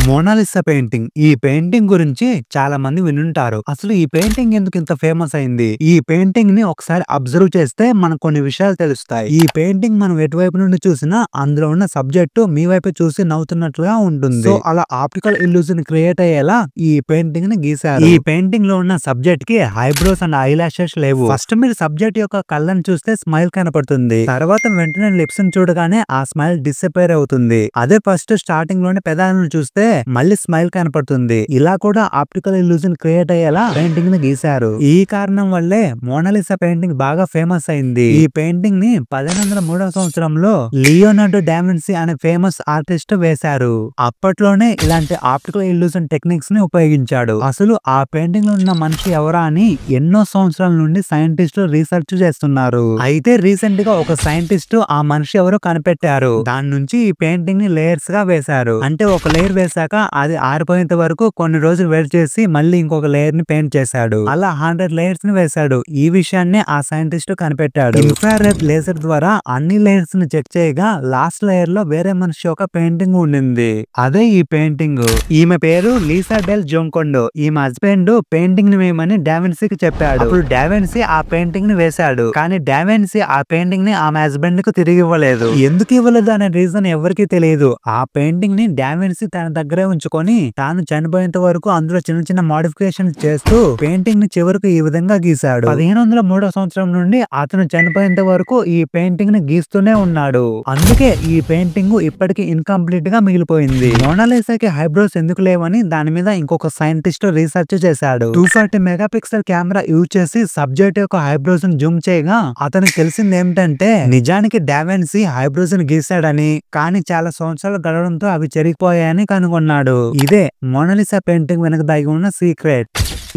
Mona Lisa painting. ఈ painting గురించి చాలా మంది వినుంటారు. అసలు ఈ పెయింటింగ్ ఎందుకు ఇంత ఫేమస్ అయింది? ఈ పెయింటింగ్ ని ఒకసారి అబ్జర్వ్ చేస్తే మనకు కొన్ని విషయాలు తెలుస్తాయి. ఈ పెయింటింగ్ మనం ఎటువైపు నుండి చూసినా అందులో ఉన్న సబ్జెక్ట్ మీ వైపు చూసి నవ్వుతున్నట్లుగా ఉంటుంది. సో అలా ఆప్టికల్ ఇల్యూజన్ క్రియేట్ అయ్యేలా ఈ పెయింటింగ్ ని గీశారు. ఈ పెయింటింగ్ లో ఉన్న సబ్జెక్ట్ కి ఐబ్రోస్ అండ్ ఐ లాషెస్ లేవు. ఫస్ట్ మీరు సబ్జెక్ట్ యొక్క కళ్ళని చూస్తే స్మైల్ కనపడుతుంది. తర్వాత వెంటనే లిప్స్ ని చూడగానే ఆ స్మైల్ డిసపేర్ అవుతుంది. అదే ఫస్ట్ స్టార్టింగ్ లోనే పెదాలను చూస్తే మళ్ళీ స్మైల్ కనపడుతుంది. ఇలా కూడా ఆప్టికల్ ఇల్యూజన్ క్రియేట్ అయ్యేలా పెయింటింగ్ ని గీశారు. ఈ కారణం వల్లే మోనాలిసా పెయింటింగ్ బాగా ఫేమస్ అయింది. ఈ పెయింటింగ్ ని 1503వ సంవత్సరంలో లియోనార్డో డావిన్సీ అనే ఫేమస్ ఆర్టిస్ట్ వేశారు. అప్పట్లోనే ఇలాంటి ఆప్టికల్ ఇల్యూజన్ టెక్నిక్స్ ని ఉపయోగించాడు. అసలు ఆ పెయింటింగ్ లో ఉన్న మనిషి ఎవరా అని ఎన్నో సంవత్సరాల నుండి సైంటిస్టులు రీసెర్చ్ చేస్తున్నారు. అయితే రీసెంట్ గా ఒక సైంటిస్ట్ ఆ మనిషి ఎవరో కనిపెట్టారు. దాని నుంచి ఈ పెయింటింగ్ ని లేయర్స్ గా వేశారు. అంటే ఒక లేయర్ వేశాక అది ఆరిపోయేంత వరకు కొన్ని రోజులు వెయిట్ చేసి మళ్ళీ ఇంకొక లేయర్ ని పెయింట్ చేశాడు. అలా 100 లేయర్స్ ని వేశాడు. ఈ విషయాన్ని ఆ సైంటిస్ట్ కనిపెట్టాడు. ఇన్ఫ్రారెడ్ లేజర్ ద్వారా అన్ని లేయర్స్ ని చెక్ చేయగా లాస్ట్ లేయర్ లో వేరే మనిషి యొక్క పెయింటింగ్ ఉండింది. అదే ఈ పెయింటింగ్. ఈమె పేరు లీసా డెల్ జోంకొండో. ఈమె హస్బెండ్ పెయింటింగ్ ని వేయమని డావిన్సీకి చెప్పాడు. అప్పుడు డావిన్సీ ఆ పెయింటింగ్ ని వేశాడు. కానీ డావిన్సీ ఆ పెయింటింగ్ ని ఆమె హస్బెండ్ కు తిరిగి ఇవ్వలేదు. ఎందుకు ఇవ్వలేదు అనే రీజన్ ఎవరికి తెలియదు. ఆ పెయింటింగ్ ని డావిన్సీ తన దగ్గరే ఉంచుకొని తాను చనిపోయేంత వరకు అందులో చిన్న చిన్న మోడిఫికేషన్ చేస్తూ పెయింటింగ్ ని చివరకు ఈ విధంగా గీశాడు. 1503వ సంవత్సరం నుండి అతను చనిపోయేంత వరకు ఈ పెయింటింగ్ ని గీస్తూనే ఉన్నాడు. అందుకే ఈ పెయింటింగ్ ఇప్పటికీ ఇన్కంప్లీట్ గా మిగిలిపోయింది. మోనాలిసాకి ఐబ్రోస్ ఎందుకు లేవని దాని మీద ఇంకొక సైంటిస్ట్ రీసెర్చ్ చేశాడు. 240 మెగాపిక్సెల్ కెమెరా యూజ్ చేసి సబ్జెక్ట్ యొక్క ఐబ్రోస్ ని జూమ్ చేయగా అతనికి తెలిసింది ఏమిటంటే నిజానికి డావిన్సీ ఐబ్రోస్ ని గీశాడని, కానీ చాలా సంవత్సరాలు గడవడంతో అవి చెరిగిపోయాయని కనుగొన్నాడు. ఇదే మోనాలిసా పెయింటింగ్ వెనక దాగి ఉన్న సీక్రెట్.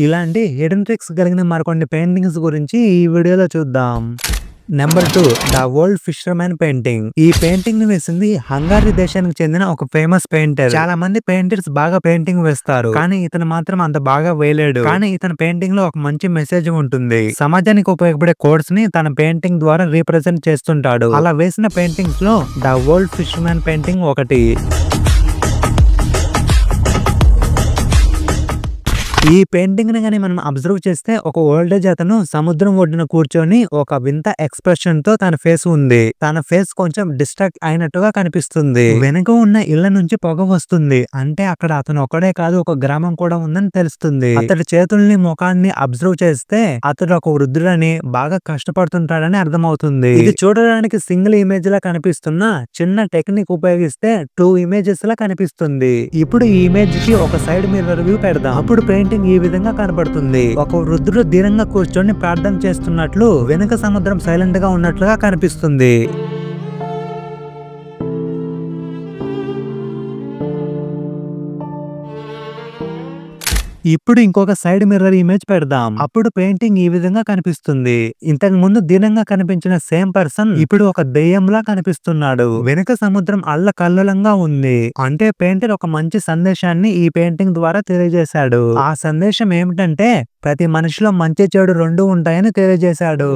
ఇలాంటి హిడెన్ ట్రిక్స్ కలిగిన మరికొన్ని పెయింటింగ్స్ గురించి ఈ వీడియోలో చూద్దాం. Number 2 the world fisherman painting. ఈ పెయింటింగ్ ని వేసింది హంగారీ దేశానికి చెందిన ఒక ఫేమస్ పెయింటర్. చాలా మంది పెయింటర్స్ బాగా పెయింటింగ్ వేస్తారు, కానీ ఇతను మాత్రం అంత బాగా వేయలేడు. కానీ ఇతని పెయింటింగ్ లో ఒక మంచి మెసేజ్ ఉంటుంది. సమాజానికి ఉపయోగపడే కోడ్స్ ని తన పెయింటింగ్ ద్వారా రీప్రజెంట్ చేస్తుంటాడు. అలా వేసిన పెయింటింగ్స్ లో ద వరల్డ్ ఫిషర్మ్యాన్ పెయింటింగ్ ఒకటి. ఈ పెయింటింగ్ ని గాని మనం అబ్జర్వ్ చేస్తే ఒక ఓల్డేజ్ అతను సముద్రం ఒడ్డున కూర్చొని ఒక వింత ఎక్స్ప్రెషన్ తో తన ఫేస్ ఉంది. తన ఫేస్ కొంచెం డిస్ట్రాక్ట్ అయినట్టుగా కనిపిస్తుంది. వెనుక ఉన్న ఇళ్ల నుంచి పొగ వస్తుంది. అంటే అక్కడ అతను ఒక్కడే కాదు, ఒక గ్రామం కూడా ఉందని తెలుస్తుంది. అతడి చేతుల్ని ముఖాన్ని అబ్జర్వ్ చేస్తే అతడు ఒక వృద్ధుడని, బాగా కష్టపడుతుంటాడని అర్థమవుతుంది. ఇది చూడడానికి సింగిల్ ఇమేజ్ లా కనిపిస్తున్న చిన్న టెక్నిక్ ఉపయోగిస్తే 2 ఇమేజెస్ లా కనిపిస్తుంది. ఇప్పుడు ఈ ఇమేజ్ కి ఒక సైడ్ మిర్రర్ వ్యూ పెడదాం. అప్పుడు పెయింటింగ్ ఈ విధంగా కనబడుతుంది. ఒక వృద్ధుడు దీనంగా కూర్చొని ప్రార్థన చేస్తున్నట్లు, వెనుక సముద్రం సైలెంట్ గా ఉన్నట్లుగా కనిపిస్తుంది. ఇప్పుడు ఇంకొక సైడ్ మిర్రర్ ఇమేజ్ పెడదాం. అప్పుడు పెయింటింగ్ ఈ విధంగా కనిపిస్తుంది. ఇంతకు ముందు దీనంగా కనిపించిన సేమ్ పర్సన్ ఇప్పుడు ఒక దెయ్యంలా కనిపిస్తున్నాడు. వెనుక సముద్రం అల్లకల్లోలంగా ఉంది. అంటే పెయింటర్ ఒక మంచి సందేశాన్ని ఈ పెయింటింగ్ ద్వారా తెలియజేశాడు. ఆ సందేశం ఏమిటంటే ప్రతి మనిషిలో మంచి చెడు రెండు ఉంటాయని తెలియజేశాడు.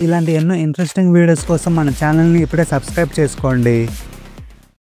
ఇలాంటి ఎన్నో ఇంట్రెస్టింగ్ వీడియోస్ కోసం మన ఛానల్ ని ఇప్పుడే సబ్స్క్రైబ్ చేసుకోండి.